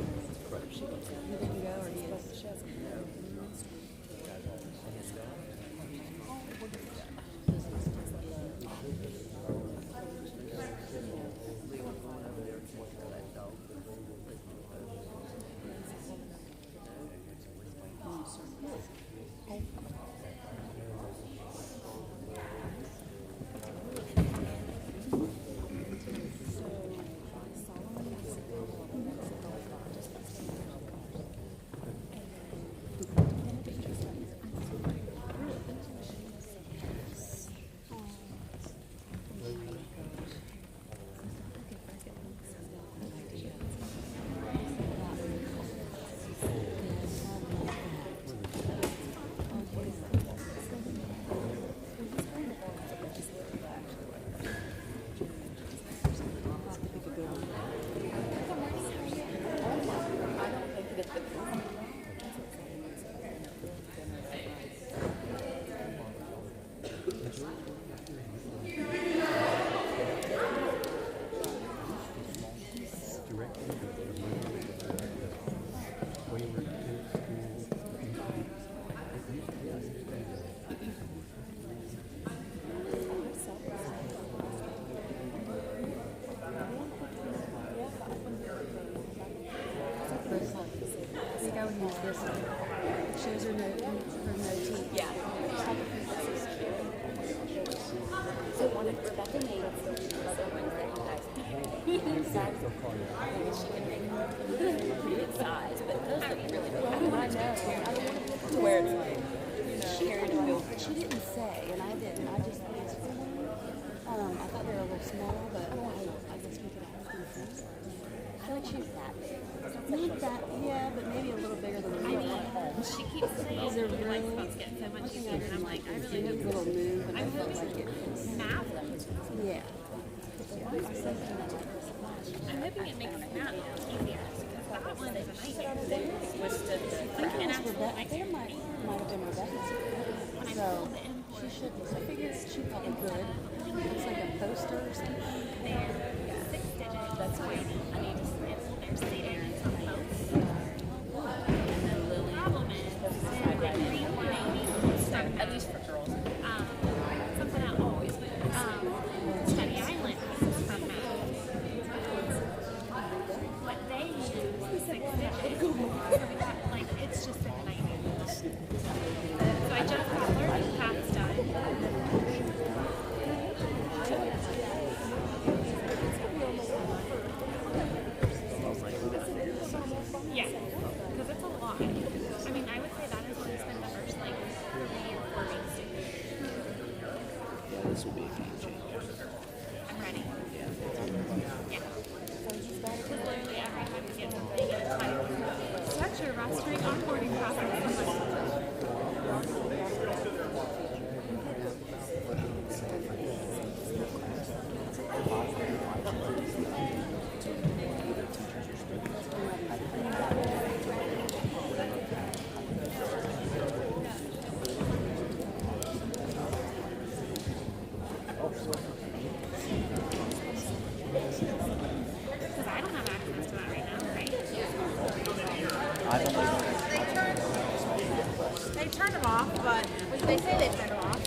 You didn't go, or he is? This shows her no teeth. Yeah. So one of Rebecca made other ones that you guys maybe she can make a pretty good size, but those are really big. I know. I don't want to wear it like shared but she didn't say, and I didn't. I just asked for them. I thought they were a little small, but I guess we could have them. I would choose that big. Not that, yeah, but maybe a little bigger than the real one. She keeps saying They're your really, spots get so much easier, and I'm like, I really a hope little move, and I felt like it. snap. Yeah. I'm hoping it makes snap easier. That one is a nightmare. Twisted the I think it was Rebecca. There might have been Rebecca's. So she should. I figured she probably could. It's like a poster or something. They're 6 digits. That's waiting. I need to snip. There's the errands on both. And then the problem is, the green one, at least for girls. something else always Study Island is from that. But they use 6 digits. So we got, like, it's just a nightmare. So I just got learning paths done. Yeah, because it's a lot. I mean, I would say that is when we spend the first, like, 3 or 4 weeks doing it. Yeah, this will be a game changer. I'm ready. Yeah. Because literally every time we get something, it's like such a frustrating onboarding process. Because I don't have access to that right now, right? They turn them off, but they say they turn them off.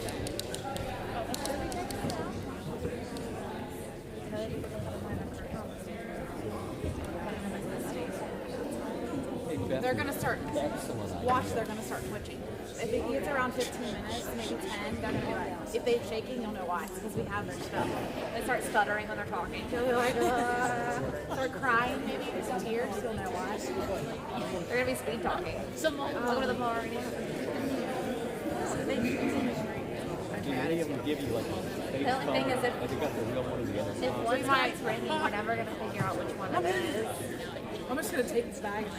They're going to start, watch, they're going to start twitching. If it gets around 15 minutes, maybe 10, they're going to be like, if they're shaking, you'll know why. It's because we have their stuff. They start stuttering when they're talking. They'll be like, start crying, maybe some tears, you'll know why. They're going to be speed talking. Welcome to the party. Do any of them give you like a fake The only thing is if- like they got the real one and the other If one side's ringing, we're never going to figure out which one it is. I'm just going to take this bag and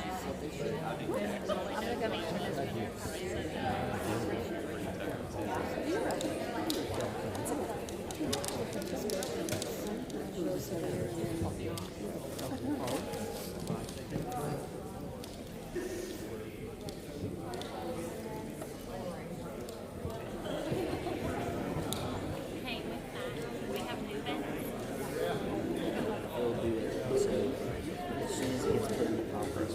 I'm going to go make sure there's one. Hey, with that, we have new beds. It'll do it. So as soon as it gets put in the conference,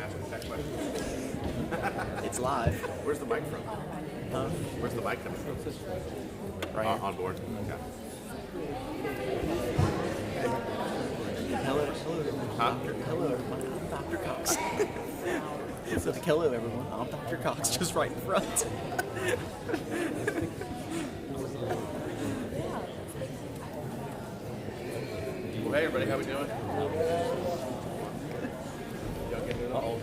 ask me that question. It's live. Where's the mic from? Huh? Where's the mic coming from? Right here. On board. Okay. Hello, everyone. Huh? Hello, everyone. I'm Dr. Cox. So, hello, everyone. I'm Dr. Cox, just right in front. Well, hey, everybody, how we doing? Uh-oh.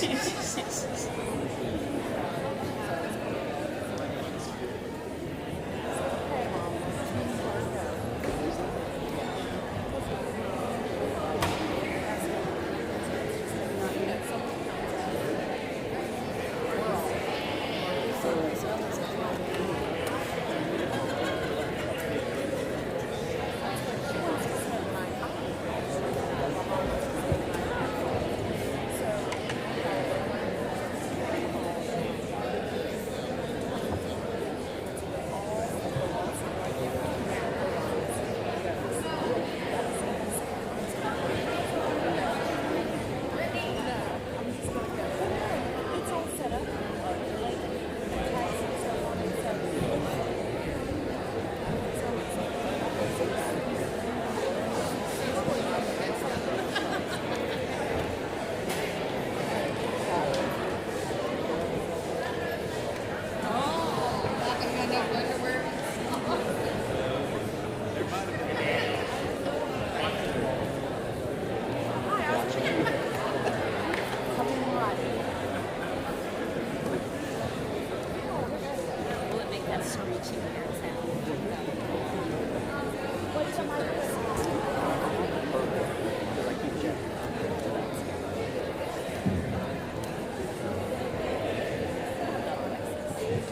Will it make that screechy weird sound?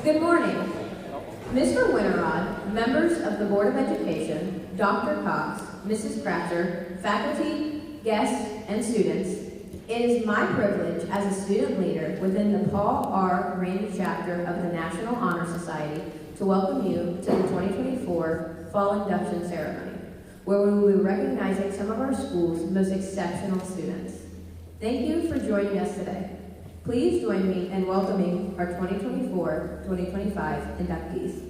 Good morning. Mr. Winterrod, members of the Board of Education, Dr. Cox, Mrs. Cratcher, faculty, guests, and students, it is my privilege as a student leader within the Paul R. Rainey chapter of the National Honor Society to welcome you to the 2024 Fall Induction Ceremony, where we will be recognizing some of our school's most exceptional students. Thank you for joining us today. Please join me in welcoming our 2024-2025 inductees.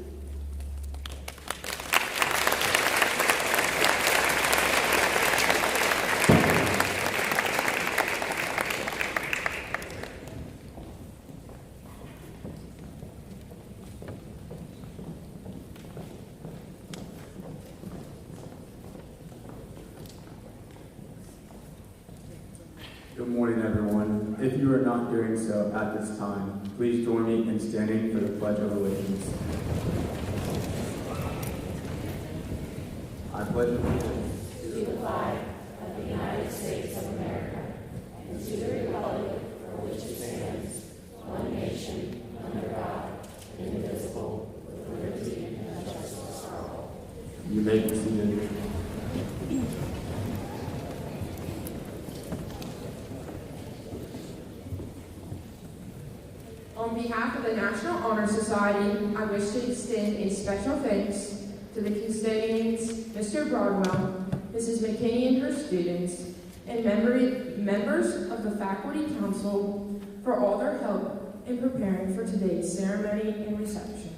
Good morning, everyone. If you are not doing so at this time, please join me in standing for the Pledge of Allegiance. I pledge allegiance to the flag of the United States of America and to the republic for which it stands, one nation, under God, indivisible, with liberty and justice for all. You may be seated. On behalf of the National Honor Society, I wish to extend a special thanks to the custodians, Mr. Broadwell, Mrs. McKinney and her students, and members of the Faculty Council for all their help in preparing for today's ceremony and reception.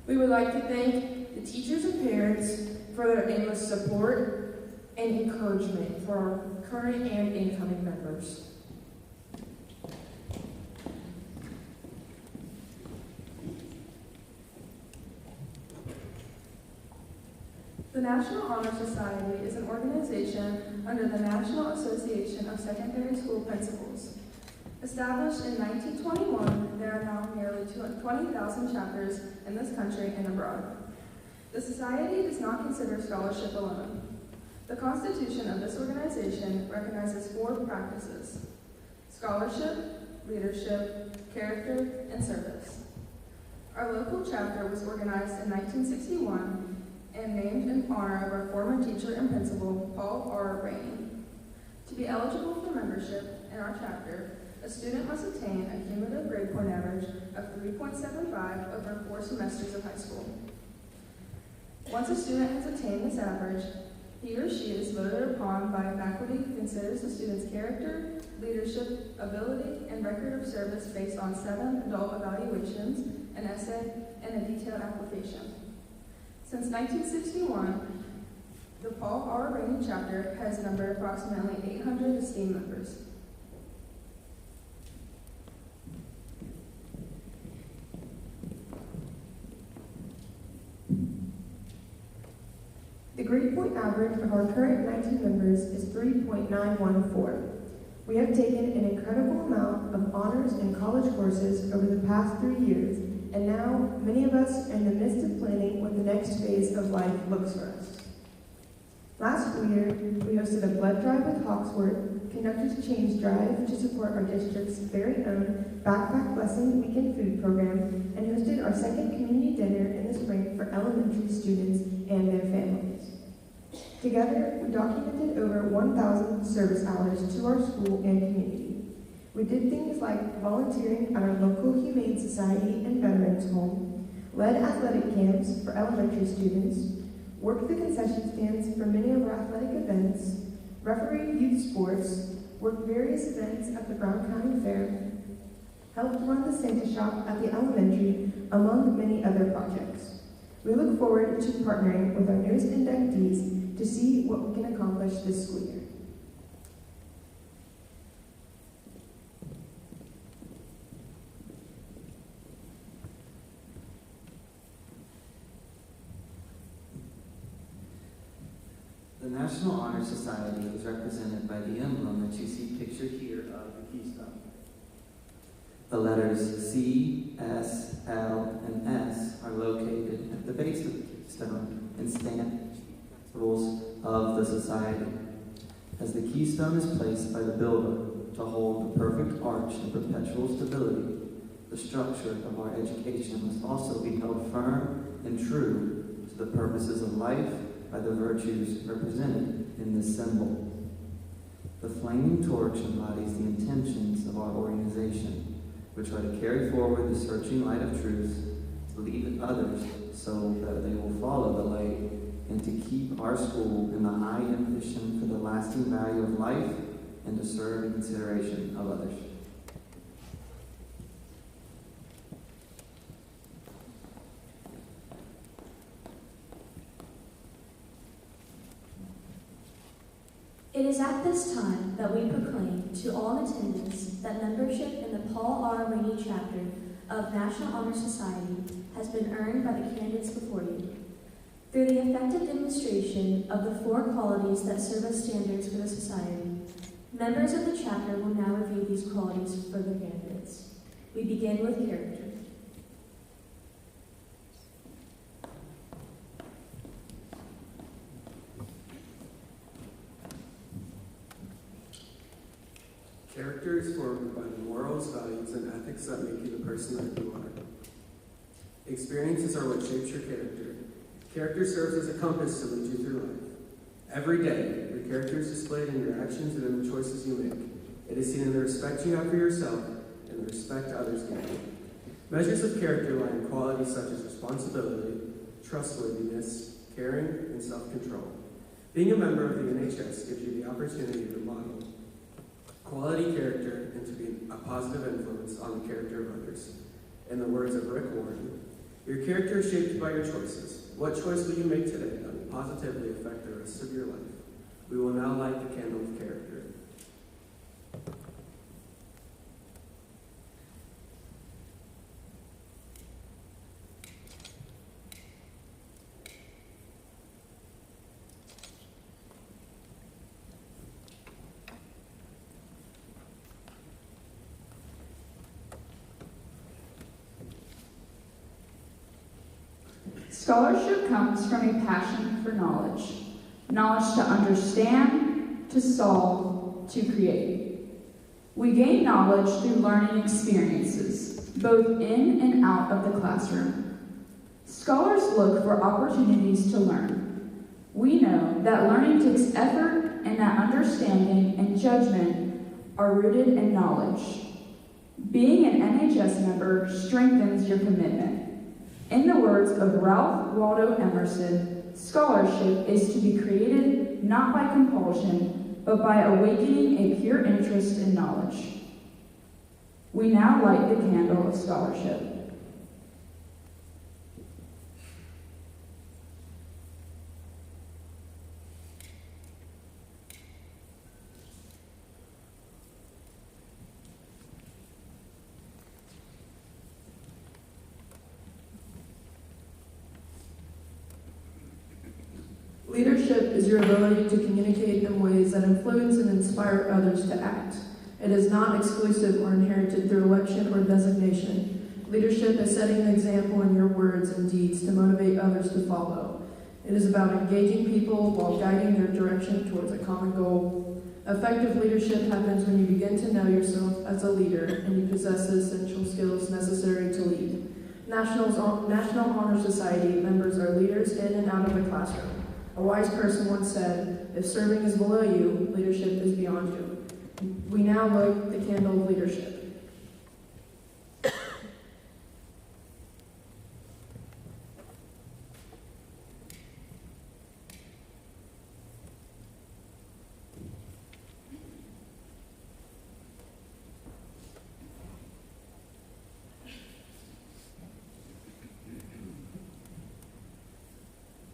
We would like to thank the teachers and parents for their endless support and encouragement for our current and incoming members. The National Honor Society is an organization under the National Association of Secondary School Principals. Established in 1921, there are now nearly 20,000 chapters in this country and abroad. The Society does not consider scholarship alone. The Constitution of this organization recognizes 4 practices: scholarship, leadership, character, and service. Our local chapter was organized in 1961 and named in honor of our former teacher and principal, Paul R. Rainey. To be eligible for membership in our chapter, a student must attain a cumulative grade point average of 3.75 over 4 semesters of high school. Once a student has attained this average, he or she is voted upon by a faculty who considers the student's character, leadership, ability, and record of service based on 7 adult evaluations, an essay, and a detailed application. Since 1961, the Paul R. Rainey chapter has numbered approximately 800 esteemed members. The grade point average of our current 19 members is 3.914. We have taken an incredible amount of honors and college courses over the past 3 years, and now many of us are in the midst of planning what the next phase of life looks for us. Last school year, we hosted a blood drive with Hawksworth, conducted a change drive to support our district's very own Backpack Blessing Weekend Food Program, and hosted our second community dinner in the spring for elementary students and their families. Together, we documented over 1,000 service hours to our school and community. We did things like volunteering at our local Humane Society and Veterans Home, led athletic camps for elementary students, worked the concession stands for many of our athletic events, refereed youth sports, worked various events at the Brown County Fair, helped run the Santa Shop at the elementary, among many other projects. We look forward to partnering with our newest inductees to see what we can accomplish this school year. The National Honor Society is represented by the emblem that you see pictured here of the keystone. The letters C, S, L, and S are located at the base of the keystone and stand rules of the society. As the keystone is placed by the builder to hold the perfect arch and perpetual stability, the structure of our education must also be held firm and true to the purposes of life by the virtues represented in this symbol. The flaming torch embodies the intentions of our organization, which are to carry forward the searching light of truth, to lead others so that they will follow the light, and to keep our school in the high ambition for the lasting value of life and to serve in consideration of others. It is at this time that we proclaim to all in attendance that membership in the Paul R. Rainey chapter of National Honor Society has been earned by the candidates before you. Through the effective demonstration of the 4 qualities that serve as standards for the society, members of the chapter will now review these qualities for the candidates. We begin with character. Character is formed by the morals, values, and ethics that make you the person that you are. Experiences are what shapes your character. Character serves as a compass to lead you through life. Every day, your character is displayed in your actions and in the choices you make. It is seen in the respect you have for yourself and the respect others give you. Measures of character lie in qualities such as responsibility, trustworthiness, caring, and self-control. Being a member of the NHS gives you the opportunity to model quality character and to be a positive influence on the character of others. In the words of Rick Warren, your character is shaped by your choices. What choice will you make today that will positively affect the rest of your life? We will now light the candle of character. Scholarship comes from a passion for knowledge. Knowledge to understand, to solve, to create. We gain knowledge through learning experiences, both in and out of the classroom. Scholars look for opportunities to learn. We know that learning takes effort and that understanding and judgment are rooted in knowledge. Being an NHS member strengthens your commitment. In the words of Ralph Waldo Emerson, scholarship is to be created not by compulsion, but by awakening a pure interest in knowledge. We now light the candle of scholarship. Leadership is your ability to communicate in ways that influence and inspire others to act. It is not exclusive or inherited through election or designation. Leadership is setting an example in your words and deeds to motivate others to follow. It is about engaging people while guiding their direction towards a common goal. Effective leadership happens when you begin to know yourself as a leader and you possess the essential skills necessary to lead. National Honor Society members are leaders in and out of the classroom. A wise person once said, "If serving is below you, leadership is beyond you." We now light the candle of leadership.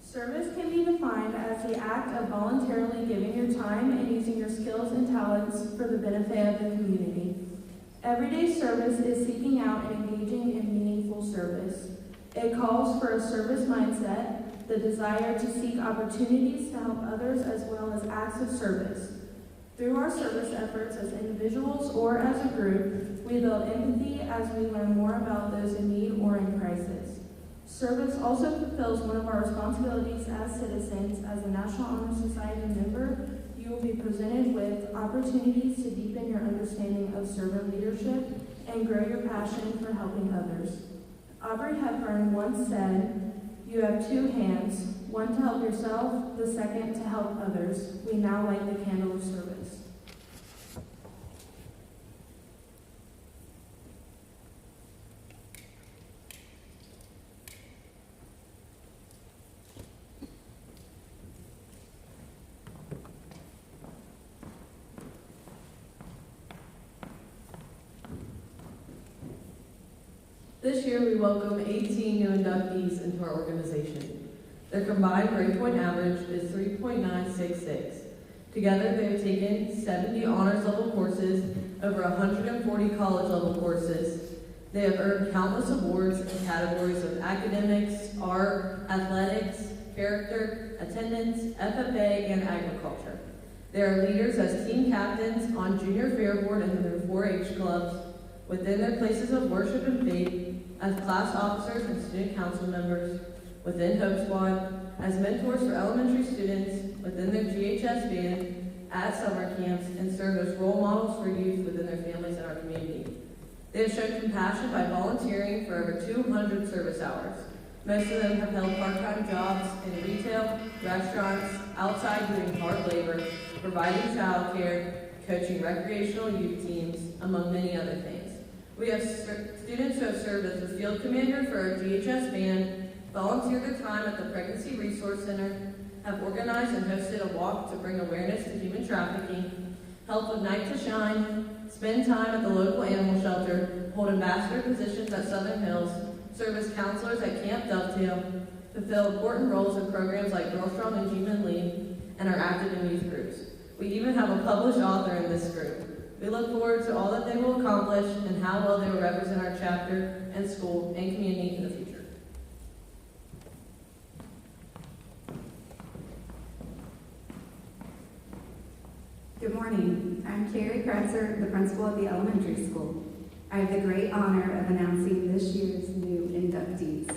Service can be defined as the act of voluntarily giving your time and using your skills and talents for the benefit of the community. Everyday service is seeking out and engaging in meaningful service. It calls for a service mindset, the desire to seek opportunities to help others as well as acts of service. Through our service efforts as individuals or as a group, we build empathy as we learn more about those in need or in crisis. Service also fulfills one of our responsibilities as citizens. As a National Honor Society member, you will be presented with opportunities to deepen your understanding of servant leadership and grow your passion for helping others. Audrey Hepburn once said, "You have two hands, one to help yourself, the second to help others." We now light the candle of service. This year, we welcome 18 new inductees into our organization. Their combined grade point average is 3.966. Together, they have taken 70 honors level courses, over 140 college level courses. They have earned countless awards in categories of academics, art, athletics, character, attendance, FFA, and agriculture. They are leaders as team captains on junior fair board and their 4-H clubs, within their places of worship and faith, as class officers and student council members, within Hope Squad, as mentors for elementary students, within their GHS band, at summer camps, and serve as role models for youth within their families and our community. They have shown compassion by volunteering for over 200 service hours. Most of them have held part-time jobs in retail, restaurants, outside doing hard labor, providing childcare, coaching recreational youth teams, among many other things. We have students who have served as the field commander for our GHS band, volunteered their time at the Pregnancy Resource Center, have organized and hosted a walk to bring awareness to human trafficking, helped with Night to Shine, spend time at the local animal shelter, hold ambassador positions at Southern Hills, serve as counselors at Camp Dovetail, fulfill important roles in programs like Girl Strong and G-Men Lead, and are active in youth groups. We even have a published author in this group. We look forward to all that they will accomplish and how well they will represent our chapter and school and community in the future. Good morning. I'm Carrie Kratzer, the principal of the elementary school. I have the great honor of announcing this year's new inductees.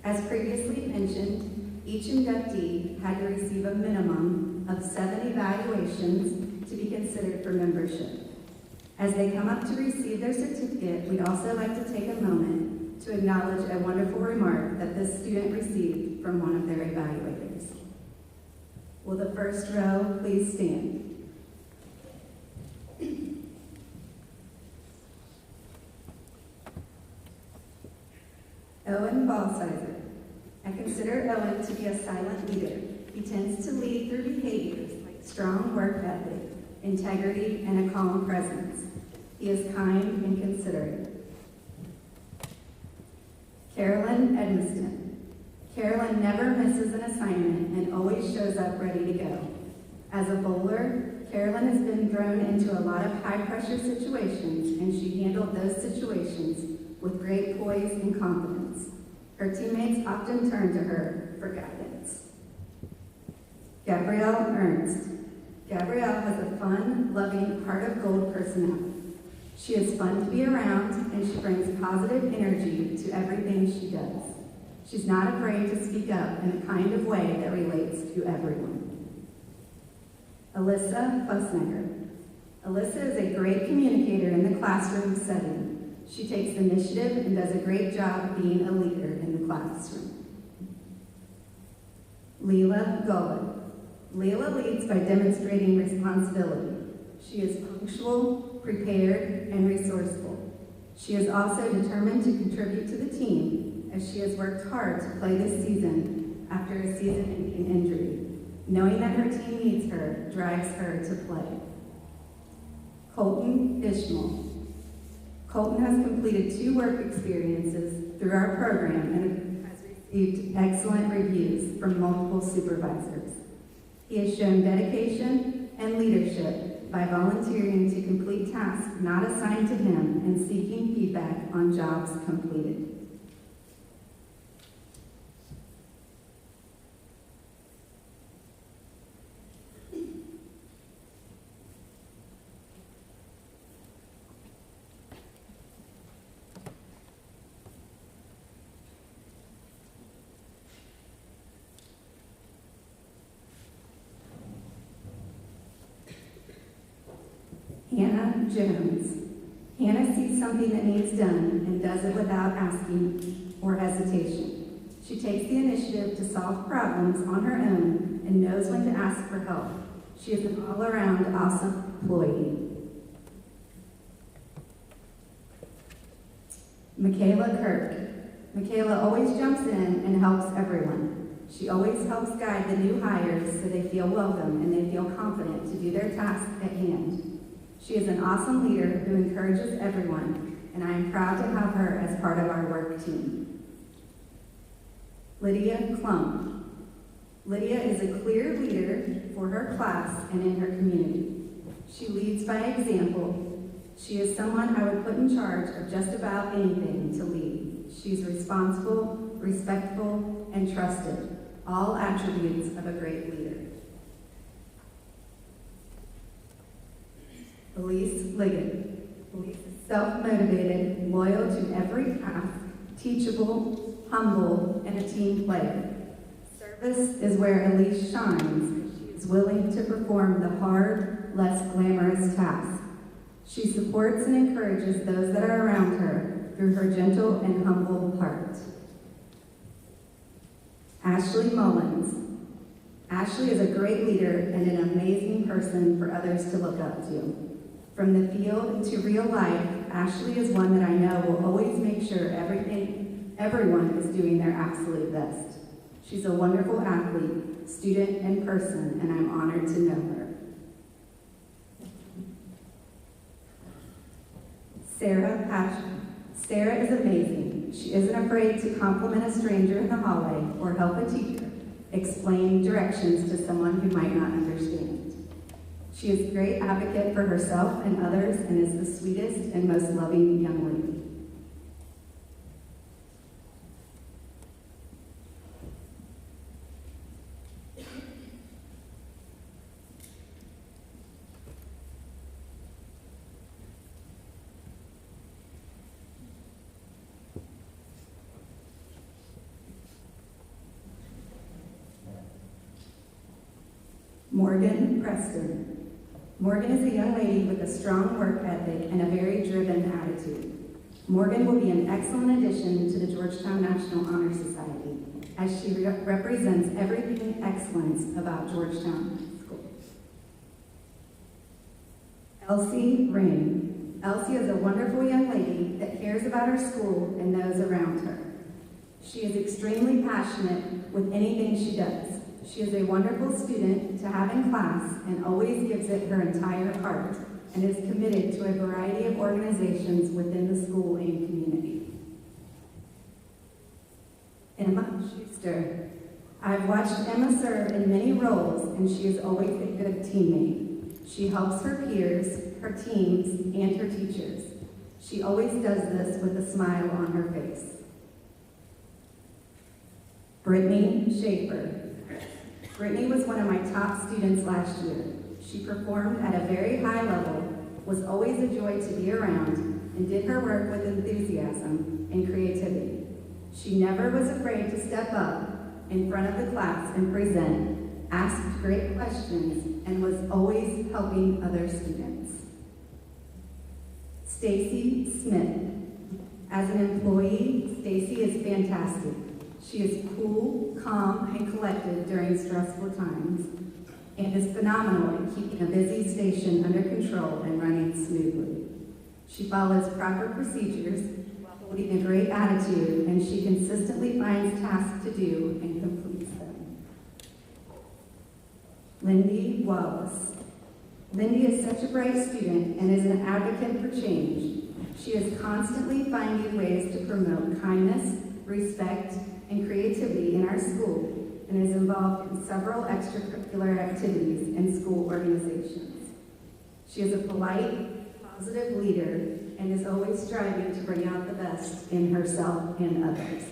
As previously mentioned, each inductee had to receive a minimum of 7 evaluations to be considered for membership. As they come up to receive their certificate, we'd also like to take a moment to acknowledge a wonderful remark that this student received from one of their evaluators. Will the first row please stand? Owen Ballsizer. I consider Owen to be a silent leader. He tends to lead through behaviors like strong work ethic, integrity, and a calm presence. He is kind and considerate. Carolyn Edmiston. Carolyn never misses an assignment and always shows up ready to go. As a bowler, Carolyn has been thrown into a lot of high-pressure situations, and she handled those situations with great poise and confidence. Her teammates often turn to her for guidance. Gabrielle Ernst. Gabrielle has a fun, loving, heart of gold personality. She is fun to be around, and she brings positive energy to everything she does. She's not afraid to speak up in a kind of way that relates to everyone. Alyssa Fussnecker. Alyssa is a great communicator in the classroom setting. She takes initiative and does a great job being a leader in the classroom. Leela Gullet. Leela leads by demonstrating responsibility. She is punctual, prepared, and resourceful. She is also determined to contribute to the team, as she has worked hard to play this season after a season-ending injury. Knowing that her team needs her drives her to play. Colton Ishmael. Colton has completed 2 work experiences through our program and has received excellent reviews from multiple supervisors. He has shown dedication and leadership by volunteering to complete tasks not assigned to him and seeking feedback on jobs completed. Hannah Jones. Hannah sees something that needs done and does it without asking or hesitation. She takes the initiative to solve problems on her own and knows when to ask for help. She is an all-around awesome employee. Michaela Kirk. Michaela always jumps in and helps everyone. She always helps guide the new hires so they feel welcome and they feel confident to do their task at hand. She is an awesome leader who encourages everyone, and I am proud to have her as part of our work team. Lydia Klump. Lydia is a clear leader for her class and in her community. She leads by example. She is someone I would put in charge of just about anything to lead. She's responsible, respectful, and trusted, all attributes of a great leader. Elise Liggett. Elise is self-motivated, loyal to every task, teachable, humble, and a team player. Service is where Elise shines. She is willing to perform the hard, less glamorous tasks. She supports and encourages those that are around her through her gentle and humble heart. Ashley Mullins. Ashley is a great leader and an amazing person for others to look up to. From the field to real life, Ashley is one that I know will always make sure everyone is doing their absolute best. She's a wonderful athlete, student, and person, and I'm honored to know her. Sarah Patchen. Sarah is amazing. She isn't afraid to compliment a stranger in the hallway or help a teacher explain directions to someone who might not understand. She is a great advocate for herself and others and is the sweetest and most loving young lady. Morgan Preston. Morgan is a young lady with a strong work ethic and a very driven attitude. Morgan will be an excellent addition to the Georgetown National Honor Society, as she represents everything excellence about Georgetown School. Elsie Ring. Elsie is a wonderful young lady that cares about her school and those around her. She is extremely passionate with anything she does. She is a wonderful student to have in class and always gives it her entire heart and is committed to a variety of organizations within the school and community. Emma Schuster. I've watched Emma serve in many roles and she is always a good teammate. She helps her peers, her teams, and her teachers. She always does this with a smile on her face. Brittany Schaefer. Brittany was one of my top students last year. She performed at a very high level, was always a joy to be around, and did her work with enthusiasm and creativity. She never was afraid to step up in front of the class and present, asked great questions, and was always helping other students. Stacy Smith. As an employee, Stacy is fantastic. She is cool, calm, and collected during stressful times, and is phenomenal at keeping a busy station under control and running smoothly. She follows proper procedures while holding a great attitude, and she consistently finds tasks to do and completes them. Lindy Wallace. Lindy is such a bright student and is an advocate for change. She is constantly finding ways to promote kindness, respect, and creativity in our school, and is involved in several extracurricular activities and school organizations. She is a polite, positive leader and is always striving to bring out the best in herself and others.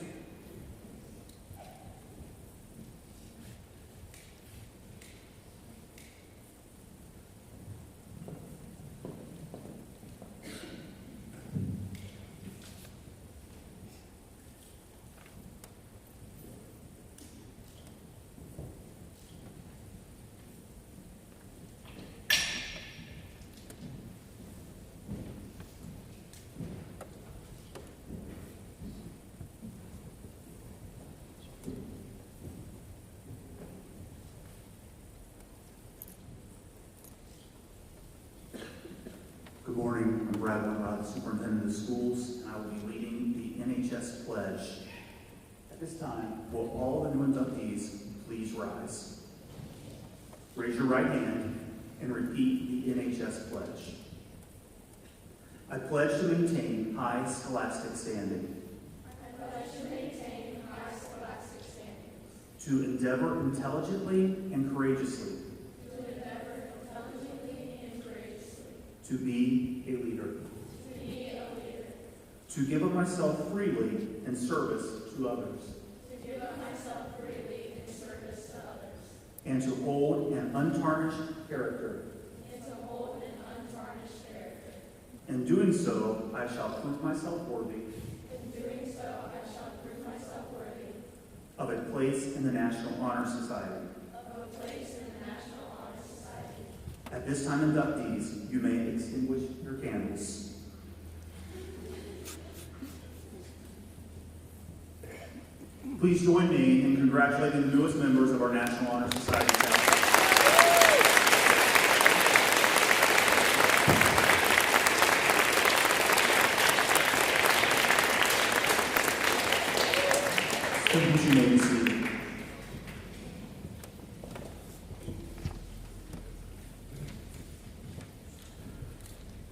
Good morning, I'm Brad Winrod, Superintendent of Schools, and I will be leading the NHS Pledge. At this time, will all the new inductees please rise? Raise your right hand and repeat the NHS Pledge. I pledge to maintain high scholastic standing. I pledge to maintain high scholastic standing. To endeavor intelligently and courageously. To be a leader. To give of myself freely in service to others. And to hold an untarnished character. In doing so, I shall prove myself worthy. Of a place in the National Honor Society. At this time, inductees, you may extinguish your candles. Please join me in congratulating the newest members of our National Honor Society staff. Students, you may be seated.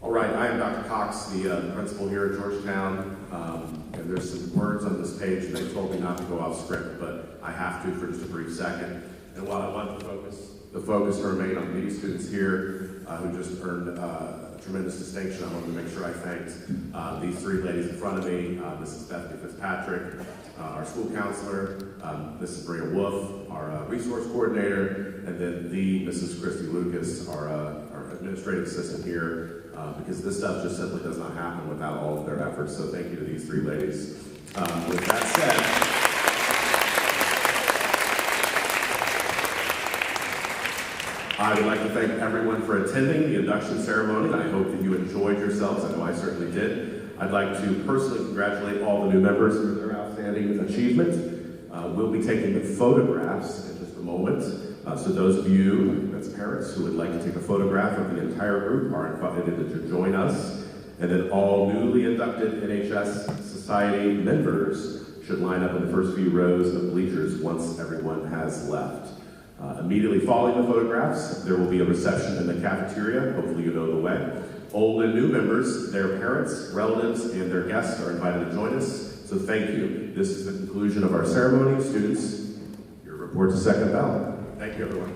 All right, I am Dr. Cox, the principal here at Georgetown, and there's some words on this page, and they told me not to go off script, but I have to for just a brief second. And while I want the focus to remain on these students here who just earned tremendous distinction, I wanted to make sure I thanked these three ladies in front of me, Mrs. Bethany Fitzpatrick, our school counselor, Mrs. Maria Wolf, our resource coordinator, and then the Mrs. Christy Lucas, our administrative assistant here, because this stuff just simply does not happen without all of their efforts. So thank you to these three ladies. With that said, I would like to thank everyone for attending the induction ceremony. I hope that you enjoyed yourselves. I know I certainly did. I'd like to personally congratulate all the new members for their outstanding achievement. We'll be taking the photographs in just a moment. So those of you, that's parents, who would like to take a photograph of the entire group are invited to join us. And then all newly inducted NHS Society members should line up in the first few rows of bleachers once everyone has left. Immediately following the photographs, there will be a reception in the cafeteria. Hopefully you know the way. Old and new members, their parents, relatives, and their guests are invited to join us. So thank you. This is the conclusion of our ceremony. Students, your report to second bell. Thank you, everyone.